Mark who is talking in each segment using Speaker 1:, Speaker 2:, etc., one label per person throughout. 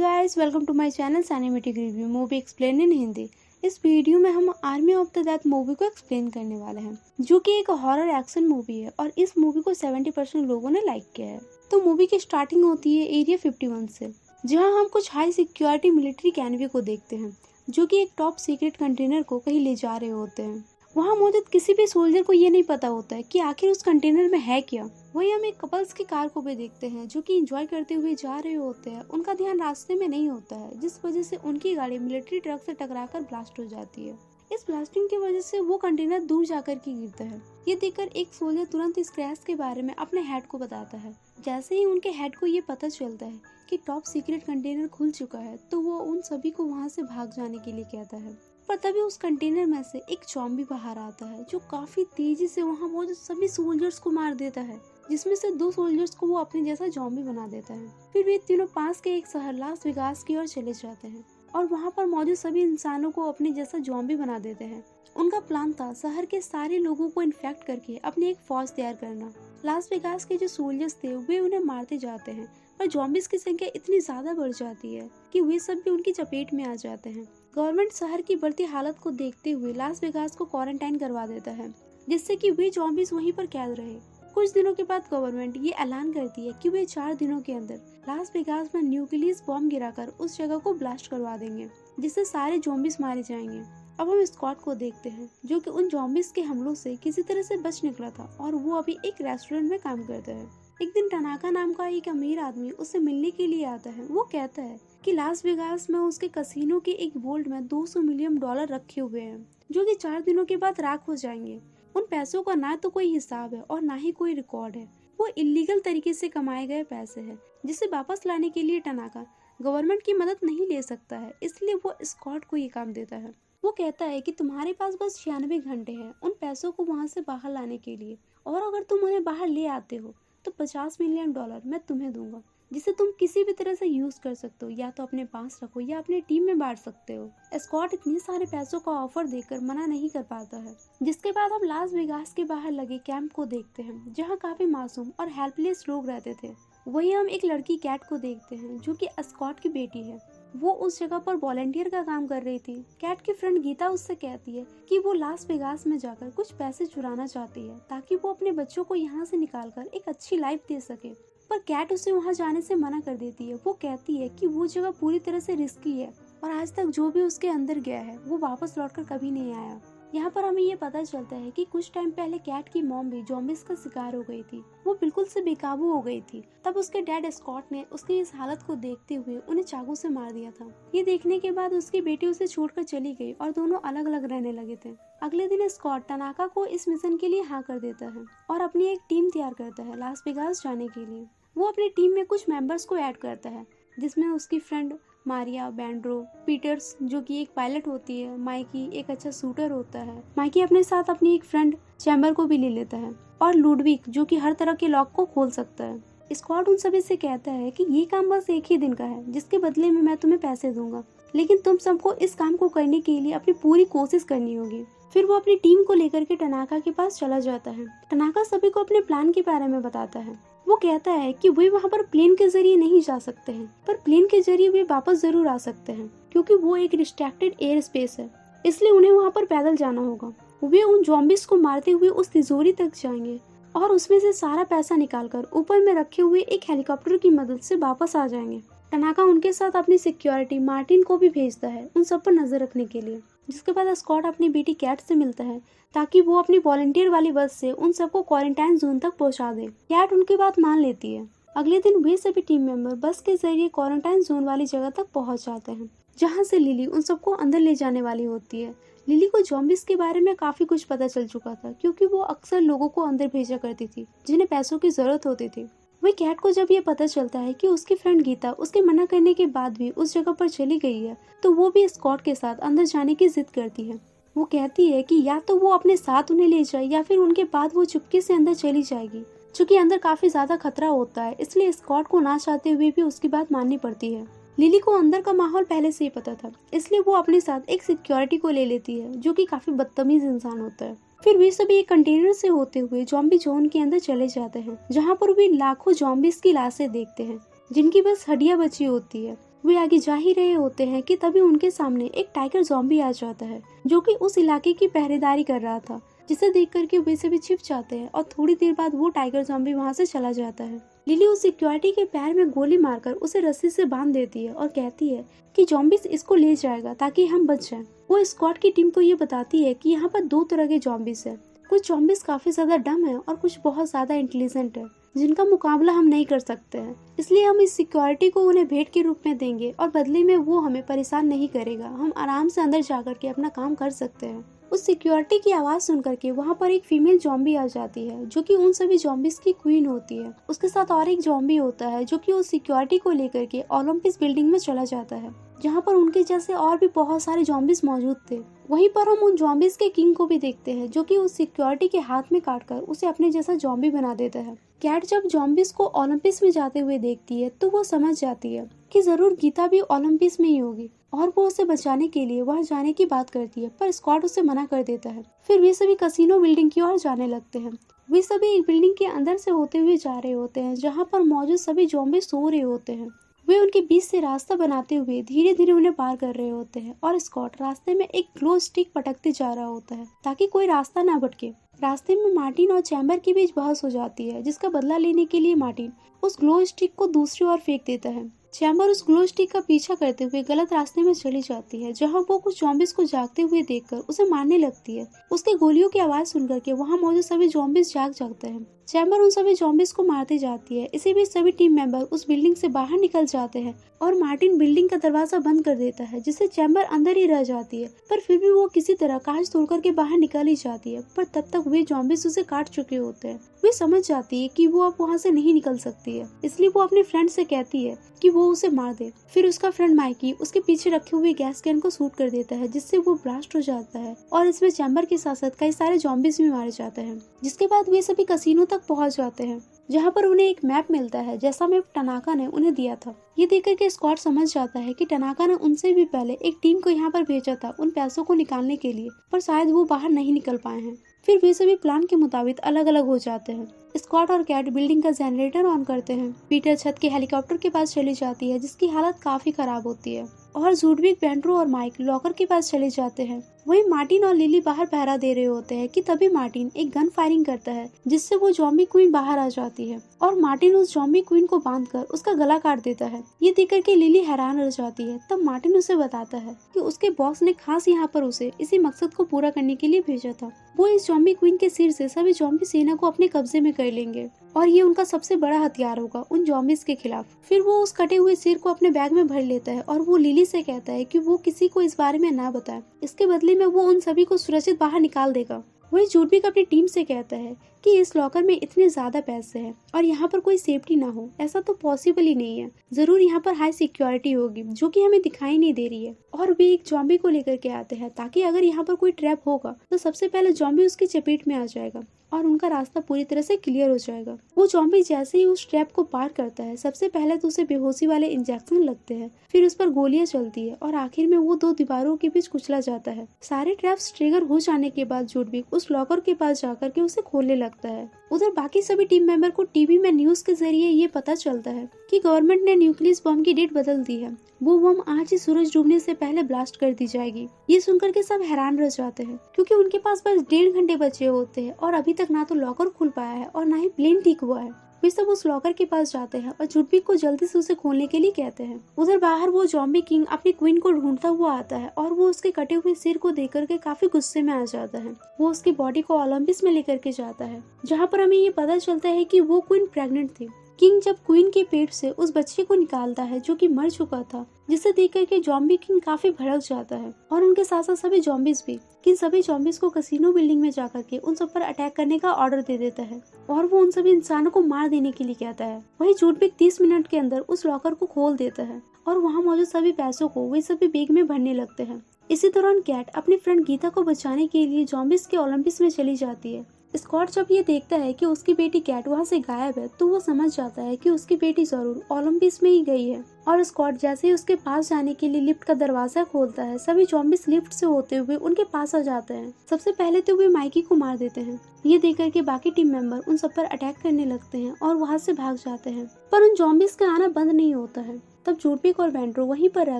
Speaker 1: Guys, welcome to my channel cinematic review movie explain in Hindi. इस video में हम army of the death movie को explain करने वाले हैं, जो कि एक हॉरर एक्शन मूवी है और इस मूवी को 70% लोगों ने लाइक किया है। तो मूवी की स्टार्टिंग होती है एरिया 51 से, जहां हम कुछ हाई सिक्योरिटी मिलिट्री कैनवे को देखते हैं, जो कि एक टॉप सीक्रेट कंटेनर को कहीं ले जा रहे होते हैं। वहां मौजूद किसी भी सोल्जर को ये नहीं पता होता है कि आखिर उस कंटेनर में है क्या। वहीं हम एक कपल्स की कार को भी देखते हैं, जो कि एंजॉय करते हुए जा रहे होते हैं। उनका ध्यान रास्ते में नहीं होता है, जिस वजह से उनकी गाड़ी मिलिट्री ट्रक से टकराकर ब्लास्ट हो जाती है। इस ब्लास्टिंग की वजह से वो कंटेनर दूर जाकर के गिरता है। ये देखकर एक सोल्जर तुरंत इस क्रैश के बारे में अपने हेड को बताता है। जैसे ही उनके हेड को ये पता चलता है कि टॉप सीक्रेट कंटेनर खुल चुका है, तो वो उन सभी को वहाँ से भाग जाने के लिए कहता है। पर तभी उस कंटेनर में से एक ज़ॉम्बी बाहर आता है, जो काफी तेजी से वहाँ मौजूद सभी सोल्जर्स को मार देता है, जिसमें से 2 सोल्जर्स को वो अपने जैसा ज़ॉम्बी बना देता है। फिर वे तीनों पास के एक शहर लास वेगास की ओर चले जाते हैं और वहाँ पर मौजूद सभी इंसानों को अपने जैसा ज़ॉम्बी बना देते हैं। उनका प्लान था शहर के सारे लोगों को इन्फेक्ट करके अपनी एक फौज तैयार करना। लास वेगास के जो सोल्जर्स थे वे उन्हें मारते जाते हैं, पर ज़ॉम्बीज की संख्या इतनी ज्यादा बढ़ जाती है कि वे सब भी उनकी चपेट में आ जाते हैं। गवर्नमेंट शहर की बढ़ती हालत को देखते हुए लास वेगास को क्वारंटाइन करवा देता है, जिससे कि वे ज़ॉम्बीज वहीं पर कैद रहे। कुछ दिनों के बाद गवर्नमेंट ये ऐलान करती है कि वे 4 दिनों के अंदर लास वेगास में न्यूक्लियस बॉम्ब गिराकर उस जगह को ब्लास्ट करवा देंगे, जिससे सारे ज़ॉम्बीज मारे जाएंगे। अब हम स्कॉट को देखते हैं, जो कि उन ज़ॉम्बीज के हमलों से किसी तरह से बच निकला था और वो अभी एक रेस्टोरेंट में काम करता है। एक दिन टनाका नाम का एक अमीर आदमी उससे मिलने के लिए आता है। वो कहता है कि लास वेगास में उसके कसीनो के एक वॉल्ट में $200 मिलियन रखे हुए हैं, जो कि 4 दिनों के बाद राख हो जाएंगे। उन पैसों का ना तो कोई हिसाब है और ना ही कोई रिकॉर्ड है। वो इलीगल तरीके से कमाए गए पैसे हैं, जिसे वापस लाने के लिए टनाका गवर्नमेंट की मदद नहीं ले सकता है, इसलिए वो स्कॉट को ये काम देता है। वो कहता है कि तुम्हारे पास बस 96 घंटे हैं उन पैसों को वहाँ से बाहर लाने के लिए, और अगर तुम उन्हें बाहर ले आते हो तो $50 मिलियन मैं तुम्हें दूंगा, जिसे तुम किसी भी तरह से यूज कर सकते हो, या तो अपने पास रखो या अपनी टीम में बांट सकते हो। स्कॉट इतने सारे पैसों का ऑफर देकर मना नहीं कर पाता है। जिसके बाद हम लास वेगास के बाहर लगे कैंप को देखते हैं, जहाँ काफी मासूम और हेल्पलेस लोग रहते थे। वहीं हम एक लड़की कैट को देखते हैं, जो कि स्कॉट की बेटी है। वो उस जगह पर वॉलंटियर का काम कर रही थी। कैट की फ्रेंड गीता उससे कहती है कि वो लास वेगास में जाकर कुछ पैसे चुराना चाहती है, ताकि वो अपने बच्चों को यहाँ से निकालकर एक अच्छी लाइफ दे सके। पर कैट उसे वहाँ जाने से मना कर देती है। वो कहती है कि वो जगह पूरी तरह से रिस्की है और आज तक जो भी उसके अंदर गया है वो वापस लौटकर कभी नहीं आया। यहाँ पर हमें ये पता चलता है कि कुछ टाइम पहले कैट की मॉम भी ज़ॉम्बीज का शिकार हो गई थी। वो बिल्कुल से बेकाबू हो गई थी। तब उसके डैड स्कॉट ने उसकी इस हालत को देखते हुए उन्हें चाकू से मार दिया था। ये देखने के बाद उसकी बेटी उसे छोड़कर चली गई और दोनों अलग अलग रहने लगे थे। अगले दिन स्कॉट टनाका को इस मिशन के लिए हाँ कर देता है और अपनी एक टीम तैयार करता है लास वेगास जाने के लिए। वो अपनी टीम में कुछ मेंबर्स को ऐड करता है, जिसमें उसकी फ्रेंड मारिया बैंड्रो, पीटर्स जो कि एक पायलट होती है, माइकी एक अच्छा शूटर होता है। माइकी अपने साथ अपनी एक फ्रेंड चैम्बर को भी ले लेता है, और लुडविक जो कि हर तरह के लॉक को खोल सकता है। स्कॉट उन सभी से कहता है कि ये काम बस एक ही दिन का है, जिसके बदले में मैं तुम्हें पैसे दूंगा, लेकिन तुम सबको इस काम को करने के लिए अपनी पूरी कोशिश करनी होगी। फिर वो अपनी टीम को लेकर के टनाका के पास चला जाता है। टनाका सभी को अपने प्लान के बारे में बताता है। वो कहता है कि वे वहाँ पर प्लेन के जरिए नहीं जा सकते हैं, पर प्लेन के जरिए वे वापस जरूर आ सकते हैं, क्योंकि वो एक रिस्ट्रिक्टेड एयर स्पेस है, इसलिए उन्हें वहाँ पर पैदल जाना होगा। वे उन ज़ॉम्बीज को मारते हुए उस तिजोरी तक जाएंगे और उसमें से सारा पैसा निकालकर ऊपर में रखे हुए एक हेलीकॉप्टर की मदद से वापस आ जाएंगे। टनाका उनके साथ अपनी सिक्योरिटी मार्टिन को भी भेजता है उन सब पर नजर रखने के लिए। जिसके बाद स्कॉट अपनी बेटी कैट से मिलता है, ताकि वो अपनी वॉलंटियर वाली बस से उन सबको क्वारंटाइन जोन तक पहुंचा दे। कैट उनकी बात मान लेती है। अगले दिन वे सभी टीम मेंबर बस के जरिए क्वारंटाइन जोन वाली जगह तक पहुंच जाते हैं, जहां से लिली उन सबको अंदर ले जाने वाली होती है। लिली को ज़ॉम्बीज के बारे में काफी कुछ पता चल चुका था, क्योंकि वो अक्सर लोगों को अंदर भेजा करती थी जिन्हें पैसों की जरूरत होती थी। वही कैट को जब ये पता चलता है कि उसकी फ्रेंड गीता उसके मना करने के बाद भी उस जगह पर चली गई है, तो वो भी स्कॉट के साथ अंदर जाने की जिद करती है। वो कहती है कि या तो वो अपने साथ उन्हें ले जाए या फिर उनके बाद वो चुपके से अंदर चली जाएगी। चूंकि अंदर काफी ज्यादा खतरा होता है, इसलिए स्कॉट को ना चाहते हुए भी उसकी बात माननी पड़ती है। लिली को अंदर का माहौल पहले से ही पता था, इसलिए वो अपने साथ एक सिक्योरिटी को ले लेती है, जो कि काफी बदतमीज इंसान होता है। फिर वे सभी एक कंटेनर से होते हुए ज़ॉम्बी जोन के अंदर चले जाते हैं, जहाँ पर वे लाखों ज़ॉम्बीज की लाशें देखते हैं, जिनकी बस हड्डियां बची होती है। वे आगे जा ही रहे होते हैं कि तभी उनके सामने एक टाइगर ज़ॉम्बी आ जाता है जो कि उस इलाके की पहरेदारी कर रहा था, जिसे देख करके वे सभी छिप जाते हैं और थोड़ी देर बाद वो टाइगर ज़ॉम्बी वहाँ से चला जाता है। लिली उस सिक्योरिटी के पैर में गोली मारकर उसे रस्सी से बांध देती है और कहती है कि ज़ॉम्बीज़ इसको ले जाएगा ताकि हम बच जाएं। वो स्क्वाड की टीम को ये बताती है कि यहाँ पर 2 तरह के ज़ॉम्बीज़ हैं। कुछ ज़ॉम्बीज़ काफी ज्यादा डम है और कुछ बहुत ज्यादा इंटेलिजेंट है, जिनका मुकाबला हम नहीं कर सकते हैं। इसलिए हम इस सिक्योरिटी को उन्हें भेंट के रूप में देंगे और बदले में वो हमें परेशान नहीं करेगा। हम आराम से अंदर जाकर के अपना काम कर सकते हैं। उस सिक्योरिटी की आवाज सुनकर के वहाँ पर एक फीमेल ज़ॉम्बी आ जाती है जो कि उन सभी ज़ॉम्बीज़ की क्वीन होती है। उसके साथ और एक ज़ॉम्बी होता है जो कि उस सिक्योरिटी को लेकर के ओलंपिस बिल्डिंग में चला जाता है, जहाँ पर उनके जैसे और भी बहुत सारे ज़ॉम्बीज़ मौजूद थे। वहीं पर हम उन ज़ॉम्बीज़ के किंग को भी देखते हैं जो कि उस सिक्योरिटी के हाथ में काटकर उसे अपने जैसा ज़ॉम्बी बना देता है। कैट जब ज़ॉम्बीज़ को ओलंपिस में जाते हुए देखती है तो वो समझ जाती है कि जरूर गीता भी ओलंपिस में ही होगी और वो उसे बचाने के लिए वहां जाने की बात करती है, पर स्कॉट उसे मना कर देता है। फिर वे सभी कसिनो बिल्डिंग की ओर जाने लगते हैं। वे सभी एक बिल्डिंग के अंदर से होते हुए जा रहे होते हैं जहाँ पर मौजूद सभी ज़ॉम्बी सो रहे होते हैं। वे उनके बीच से रास्ता बनाते हुए धीरे धीरे उन्हें पार कर रहे होते हैं और स्कॉट रास्ते में एक ग्लो स्टिक पटकते जा रहा होता है ताकि कोई रास्ता ना भटके। रास्ते में मार्टिन और चैम्बर के बीच बहस हो जाती है, जिसका बदला लेने के लिए मार्टिन उस ग्लो स्टिक को दूसरी ओर फेंक देता है। चैम्बर उस ग्लो स्टिक का पीछा करते हुए गलत रास्ते में चली जाती है, जहां वो कुछ ज़ॉम्बीज़ को जागते हुए देखकर उसे मारने लगती है। उसके गोलियों की आवाज सुनकर के वहां मौजूद सभी ज़ॉम्बीज़ जाग जाते हैं। चैम्बर उन सभी ज़ॉम्बीज़ को मारती जाती है। इसी बीच सभी टीम मेंबर उस बिल्डिंग से बाहर निकल जाते हैं और मार्टिन बिल्डिंग का दरवाजा बंद कर देता है, जिससे चैम्बर अंदर ही रह जाती है। पर फिर भी वो किसी तरह कांच तोड़ करके बाहर निकल ही जाती है, पर तब तक वे ज़ॉम्बीज़ उसे काट चुके होते हैं। वे समझ जाती है कि वो अब वहाँ से नहीं निकल सकती है, इसलिए वो अपने फ्रेंड से कहती है कि वो उसे मार दे। फिर उसका फ्रेंड माइकी उसके पीछे रखे हुए गैस कैन को शूट कर देता है, जिससे वो ब्लास्ट हो जाता है और इसमें चैम्बर के साथ साथ कई सारे ज़ॉम्बीज़ भी मारे जाते हैं। जिसके बाद वे सभी कसिनो तक पहुंच जाते हैं, जहां पर उन्हें एक मैप मिलता है जैसा मैप टनाका ने उन्हें दिया था। ये देखकर के स्कॉट समझ जाता है कि टनाका ने उनसे भी पहले एक टीम को यहाँ पर भेजा था उन पैसों को निकालने के लिए, पर शायद वो बाहर नहीं निकल पाए हैं। फिर वे सभी प्लान के मुताबिक अलग अलग हो जाते हैं। स्कॉट और कैट बिल्डिंग का जनरेटर ऑन करते हैं। पीटर छत के हेलीकॉप्टर के पास चली जाती है, जिसकी हालत काफी खराब होती है, और जूडविक, पेंड्रो और माइक लॉकर के पास चले जाते हैं। वहीं मार्टिन और लिली बाहर पहरा दे रहे होते हैं कि तभी मार्टिन एक गन फायरिंग करता है, जिससे वो ज़ॉम्बी क्वीन बाहर आ जाती है और मार्टिन उस ज़ॉम्बी क्वीन को बांधकर उसका गला काट देता है। ये देखकर के लिली हैरान रह जाती है। तब मार्टिन उसे बताता है कि उसके बॉस ने खास यहाँ पर उसे इसी मकसद को पूरा करने के लिए भेजा था। वो इस ज़ॉम्बी क्वीन के सिर से सभी ज़ॉम्बी सेना को अपने कब्जे में कर लेंगे और ये उनका सबसे बड़ा हथियार होगा उन ज़ॉम्बीज़ के खिलाफ। फिर वो उस कटे हुए सिर को अपने बैग में भर लेता है और वो लिली से कहता है कि वो किसी को इस बारे में ना बताए। इसके बदले में वो उन सभी को सुरक्षित बाहर निकाल देगा। वही जूडविक अपनी टीम से कहता है कि इस लॉकर में इतने ज्यादा पैसे हैं और यहाँ पर कोई सेफ्टी ना हो, ऐसा तो पॉसिबल ही नहीं है। जरूर यहाँ पर हाई सिक्योरिटी होगी जो कि हमें दिखाई नहीं दे रही है। और वे एक ज़ॉम्बी को लेकर के आते हैं ताकि अगर यहाँ पर कोई ट्रैप होगा तो सबसे पहले ज़ॉम्बी उसकी चपेट में आ जाएगा और उनका रास्ता पूरी तरह से क्लियर हो जाएगा। वो ज़ॉम्बी जैसे ही उस ट्रैप को पार करता है, सबसे पहले तो उसे बेहोशी वाले इंजेक्शन लगते हैं, फिर उस पर गोलियां चलती है और आखिर में वो 2 दीवारों के बीच कुचला जाता है। सारे ट्रैप्स ट्रिगर हो जाने के बाद जूडविक उस लॉकर के पास जाकर के उसे खोलने लगता है। उधर बाकी सभी टीम मेंबर को टीवी में न्यूज के जरिए ये पता चलता है कि गवर्नमेंट ने न्यूक्लियस बम की डेट बदल दी है। वो बम आज ही सूरज डूबने से पहले ब्लास्ट कर दी जाएगी। ये सुनकर के सब हैरान रह जाते हैं, क्योंकि उनके पास बस 1.5 घंटे बचे होते हैं और अभी तक ना तो लॉकर खुल पाया है और ना ही प्लेन ठीक हुआ है। वे सब उस लॉकर के पास जाते हैं और जूडविक को जल्दी से उसे खोलने के लिए कहते हैं। उधर बाहर वो ज़ॉम्बी किंग अपनी क्वीन को ढूंढता हुआ आता है और वो उसके कटे हुए सिर को देख करके काफी गुस्से में आ जाता है। वो उसकी बॉडी को ओलंपिस में लेकर के जाता है, जहाँ पर हमें ये पता चलता है कि वो क्वीन प्रेग्नेंट थी। किंग जब क्वीन के पेट से उस बच्चे को निकालता है जो कि मर चुका था, जिसे देख करके ज़ॉम्बी किंग काफी भड़क जाता है और उनके साथ साथ सभी ज़ॉम्बीज भी। किंग सभी ज़ॉम्बीज को कसिनो बिल्डिंग में जाकर के उन सब पर अटैक करने का ऑर्डर दे देता है और वो उन सभी इंसानों को मार देने के लिए कहता है। वही जूडविक 30 मिनट के अंदर उस लॉकर को खोल देता है और वहाँ मौजूद सभी पैसों को वे सभी बैग में भरने लगते हैं। इसी दौरान कैट अपनी फ्रेंड गीता को बचाने के लिए ज़ॉम्बीज के ओलंपिस में चली जाती है। स्कॉट जब ये देखता है कि उसकी बेटी कैट वहाँ से गायब है तो वो समझ जाता है कि उसकी बेटी जरूर ओलंपिस में ही गई है। और स्कॉट जैसे ही उसके पास जाने के लिए लिफ्ट का दरवाजा खोलता है, सभी ज़ॉम्बीज़ लिफ्ट से होते हुए उनके पास आ जाते हैं। सबसे पहले तो वे माइकी को मार देते हैं। ये देखकर के बाकी टीम मेंबर उन सब पर अटैक करने लगते हैं और वहाँ से भाग जाते हैं, पर उन ज़ॉम्बीज़ का आना बंद नहीं होता है। तब जूडविक और बेंड्रो वहीं पर रह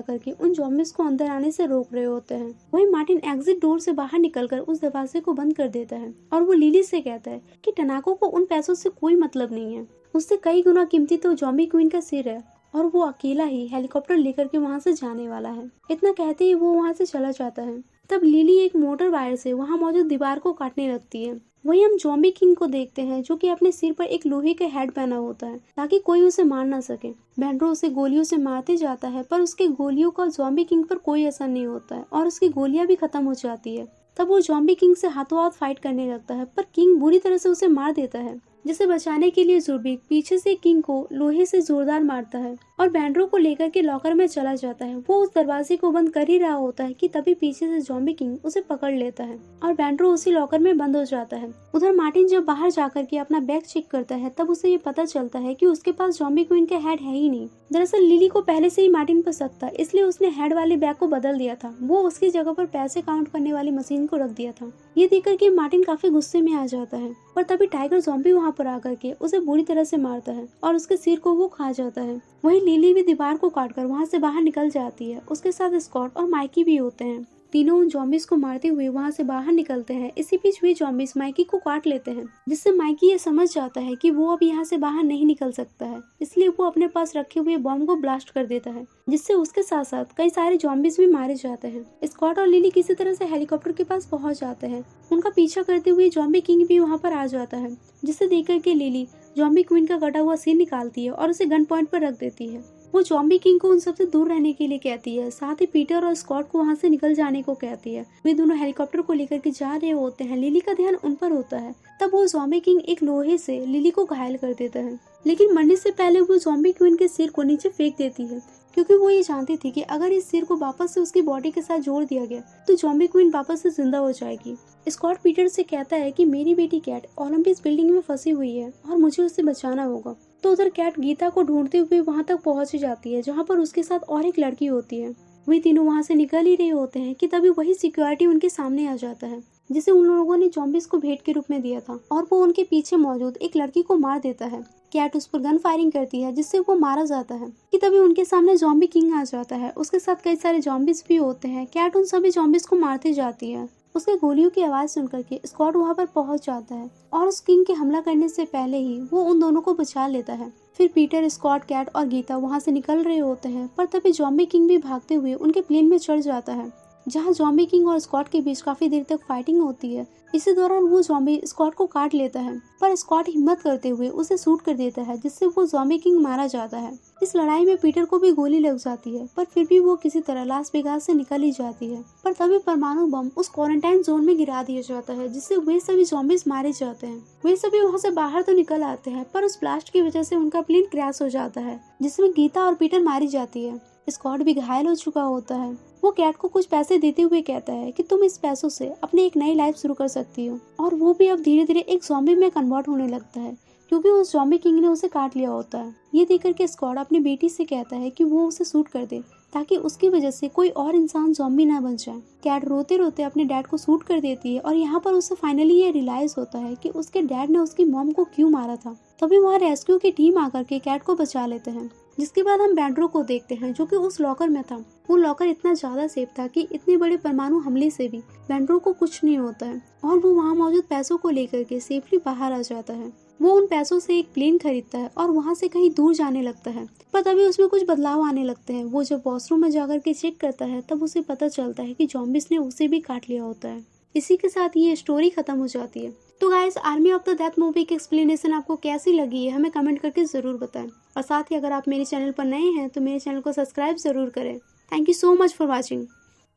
Speaker 1: करके उन ज़ॉम्बीज को अंदर आने से रोक रहे होते हैं। वहीं मार्टिन एग्जिट डोर से बाहर निकलकर उस दरवाजे को बंद कर देता है और वो लिली से कहता है कि टनाको को उन पैसों से कोई मतलब नहीं है, उससे कई गुना कीमती तो ज़ॉम्बी क्वीन का सिर है और वो अकेला ही हेलीकॉप्टर लेकर के वहाँ से जाने वाला है। इतना कहते ही वो वहाँ से चला जाता है। तब लिली एक मोटर वायर से वहाँ मौजूद दीवार को काटने लगती है। वहीं हम ज़ॉम्बी किंग को देखते हैं जो कि अपने सिर पर एक लोहे का हेड पहना होता है ताकि कोई उसे मार ना सके। बेंड्रो उसे गोलियों से मारते जाता है पर उसके गोलियों का ज़ॉम्बी किंग पर कोई असर नहीं होता है और उसकी गोलियां भी खत्म हो जाती है। तब वो ज़ॉम्बी किंग से हाथों हाथ फाइट करने लगता है पर किंग बुरी तरह से उसे मार देता है, जिसे बचाने के लिए जूडविक पीछे से किंग को लोहे से जोरदार मारता है और बेंड्रो को लेकर के लॉकर में चला जाता है। वो उस दरवाजे को बंद कर ही रहा होता है कि तभी पीछे से ज़ॉम्बी किंग उसे पकड़ लेता है और बेंड्रो उसी लॉकर में बंद हो जाता है। उधर मार्टिन जब बाहर जाकर के अपना बैग चेक करता है तब उसे ये पता चलता है कि उसके पास ज़ॉम्बी क्वीन का हेड है ही नहीं। दरअसल लिली को पहले से ही मार्टिन पर शक था, इसलिए उसने हेड वाले बैग को बदल दिया था। वो उसकी जगह पर पैसे काउंट करने वाली मशीन को रख दिया था। ये देखकर के मार्टिन काफी गुस्से में आ जाता है पर तभी टाइगर ज़ॉम्बी वहाँ पर आकर के उसे बुरी तरह से मारता है और उसके सिर को वो खा जाता है। वहीं लिली भी दीवार को काटकर वहाँ से बाहर निकल जाती है। उसके साथ स्कॉट और माइकी भी होते हैं। तीनों उन ज़ॉम्बीज को मारते हुए वहाँ से बाहर निकलते हैं। इसी बीच वे ज़ॉम्बीज माइकी को काट लेते हैं, जिससे माइकी ये समझ जाता है कि वो अब यहाँ से बाहर नहीं निकल सकता है। इसलिए वो अपने पास रखे हुए बॉम्ब को ब्लास्ट कर देता है, जिससे उसके साथ साथ कई सारे ज़ॉम्बीज भी मारे जाते हैं। स्कॉट और लिली किसी तरह से हेलीकॉप्टर के पास पहुंच जाते हैं। उनका पीछा करते हुए ज़ॉम्बी किंग भी वहाँ पर आ जाता है, जिसे देख करके लिली ज़ॉम्बी क्वीन का कटा हुआ सिर निकालती है और उसे गन पॉइंट पर रख देती है। वो ज़ॉम्बी किंग को उन सबसे दूर रहने के लिए कहती है, साथ ही पीटर और स्कॉट को वहाँ से निकल जाने को कहती है। वे दोनों हेलीकॉप्टर को लेकर के जा रहे होते हैं। लिली का ध्यान उन पर होता है। तब वो ज़ॉम्बी किंग एक लोहे से लिली को घायल कर देता है, लेकिन मरने से पहले वो ज़ॉम्बी क्वीन के सिर को नीचे फेंक देती है, क्योंकि वो ये जानती थी कि अगर इस सिर को वापस से उसकी बॉडी के साथ जोड़ दिया गया तो ज़ॉम्बी क्वीन वापस से जिंदा हो जाएगी। स्कॉट पीटर से कहता है कि मेरी बेटी कैट ओलंपिस बिल्डिंग में फंसी हुई है और मुझे उससे बचाना होगा। तो उधर कैट गीता को ढूंढते हुए वहां तक पहुंच जाती है, जहां पर उसके साथ और एक लड़की होती है। वे तीनों वहां से निकल ही रहे होते हैं कि तभी वही सिक्योरिटी उनके सामने आ जाता है, जिसे उन लोगों ने ज़ॉम्बीज को भेंट के रूप में दिया था, और वो उनके पीछे मौजूद एक लड़की को मार देता है। कैट उस पर गन फायरिंग करती है, जिससे वो मारा जाता है कि तभी उनके सामने ज़ॉम्बी किंग आ जाता है। उसके साथ कई सारे ज़ॉम्बीज भी होते हैं। कैट उन सभी ज़ॉम्बीज को मारती जाती है। उसके गोलियों की आवाज सुनकर के स्कॉट वहां पर पहुंच जाता है और उस किंग के हमला करने से पहले ही वो उन दोनों को बचा लेता है। फिर पीटर, स्कॉट, कैट और गीता वहां से निकल रहे होते हैं, पर तभी ज़ॉम्बी किंग भी भागते हुए उनके प्लेन में चढ़ जाता है, जहां ज़ॉम्बी किंग और स्कॉट के बीच काफी देर तक फाइटिंग होती है। इसी दौरान वो ज़ॉम्बी स्कॉट को काट लेता है, पर स्कॉट हिम्मत करते हुए उसे शूट कर देता है, जिससे वो ज़ॉम्बी किंग मारा जाता है। इस लड़ाई में पीटर को भी गोली लग जाती है, पर फिर भी वो किसी तरह लास वेगास से निकल ही जाती है। पर तभी परमाणु बम उस क्वारंटाइन जोन में गिरा दिया जाता है, जिससे वे सभी ज़ॉम्बीज मारे जाते हैं। वे सभी वहाँ से बाहर तो निकल आते हैं, पर उस ब्लास्ट की वजह से उनका प्लेन क्रैश हो जाता है, जिसमें गीता और पीटर मारी जाती है। स्कॉट भी घायल हो चुका होता है। वो कैट को कुछ पैसे देते हुए कहता है कि तुम इस पैसों से अपनी एक नई लाइफ शुरू कर सकती हो, और वो भी अब धीरे धीरे एक ज़ॉम्बी में कन्वर्ट होने लगता है, क्योंकि उस ज़ॉम्बी किंग ने उसे काट लिया होता है। ये देखकर के स्कॉट अपनी बेटी से कहता है कि वो उसे शूट कर दे, ताकि उसकी वजह से कोई और इंसान ज़ॉम्बी ना बन जाए। कैट रोते रोते अपने डैड को शूट कर देती है, और यहाँ पर उसे फाइनली ये रियलाइज होता है कि उसके डैड ने उसकी मॉम को क्यों मारा था। तभी वहाँ रेस्क्यू की टीम आकर के कैट को बचा लेते हैं। जिसके बाद हम बेंड्रो को देखते हैं, जो कि उस लॉकर में था। वो लॉकर इतना ज्यादा सेफ था कि इतने बड़े परमाणु हमले से भी बेंड्रो को कुछ नहीं होता है, और वो वहाँ मौजूद पैसों को लेकर के सेफली बाहर आ जाता है। वो उन पैसों से एक प्लेन खरीदता है और वहाँ से कहीं दूर जाने लगता है, पर तभी उसमें कुछ बदलाव आने लगते हैं। वो जब वॉशरूम में जाकर के चेक करता है, तब उसे पता चलता है कि ज़ॉम्बीज ने उसे भी काट लिया होता है। इसी के साथ ये स्टोरी खत्म हो जाती है। तो guys, army of the death movie की एक्सप्लेनेशन आपको कैसी लगी है हमें कमेंट करके जरूर बताएं, और साथ ही अगर आप मेरे चैनल पर नए हैं तो मेरे चैनल को सब्सक्राइब जरूर करें। Thank you so much for watching.